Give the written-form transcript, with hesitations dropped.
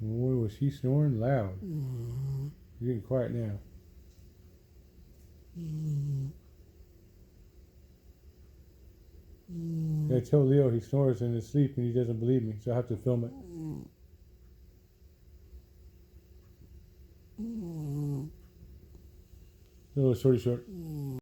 Boy, was she snoring loud. You're getting quiet now. I told Leo he snores in his sleep and he doesn't believe me, so I have to film it. Little shorty short.